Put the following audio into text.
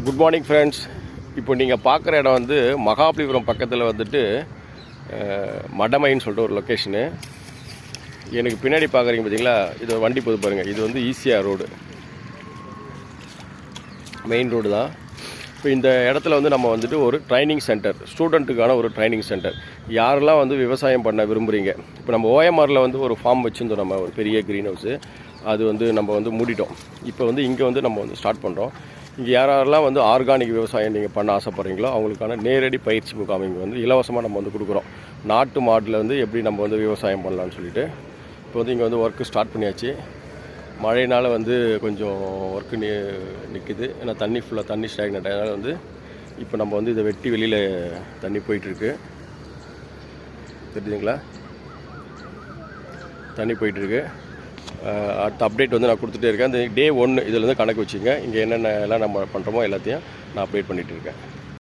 Good morning friends. இப்போ நீங்கள் பார்க்குற இடம் வந்து மகாபலிபுரம் பக்கத்தில் வந்துட்டு மடமைன்னு சொல்லிட்டு ஒரு லொக்கேஷனு. எனக்கு பின்னாடி பார்க்குறீங்க பார்த்தீங்களா, இது வண்டி போது பாருங்கள். இது வந்து ஈசிஆர் ரோடு, மெயின் ரோடு தான். இப்போ இந்த இடத்துல வந்து நம்ம வந்துட்டு ஒரு ட்ரைனிங் சென்டர், ஸ்டூடெண்ட்டுக்கான ஒரு ட்ரைனிங் சென்டர். யாரெல்லாம் வந்து விவசாயம் பண்ண விரும்புகிறீங்க, இப்போ நம்ம ஓஎம்ஆரில் வந்து ஒரு ஃபார்ம் வச்சுருந்தோம், நம்ம ஒரு பெரிய க்ரீன் ஹவுஸு. அது வந்து நம்ம வந்து மூடிட்டோம். இப்போ வந்து இங்கே வந்து நம்ம வந்து ஸ்டார்ட் பண்ணுறோம். இங்கே யாரெல்லாம் வந்து ஆர்கானிக் விவசாயம் நீங்கள் பண்ண ஆசைப்பட்றீங்களோ அவங்களுக்கான நேரடி பயிற்சி முகாம் இங்கே வந்து இலவசமாக நம்ம வந்து கொடுக்குறோம். நாட்டு மாட்டில் வந்து எப்படி நம்ம வந்து விவசாயம் பண்ணலான்னு சொல்லிட்டு இப்போ வந்து இங்கே வந்து ஒர்க்கு ஸ்டார்ட் பண்ணியாச்சு. மழையினால் வந்து கொஞ்சம் ஒர்க்கு நிற்குது. ஏன்னா தண்ணி ஸ்டாக்னட் ஆகினால வந்து இப்போ நம்ம வந்து இதை வெட்டி வெளியில் தண்ணி போயிட்டுருக்கு. தெரியுதுங்களா, தண்ணி போயிட்டுருக்கு. அடுத்த அப்டேட் வந்து நான் கொடுத்துட்டே இருக்கேன். அந்த டே 1 இதில் வந்து கணக்கு வச்சுங்க. இங்கே என்னென்ன எல்லாம் நம்ம பண்ணுறோமோ எல்லாத்தையும் நான் அப்டேட் பண்ணிகிட்டு இருக்கேன்.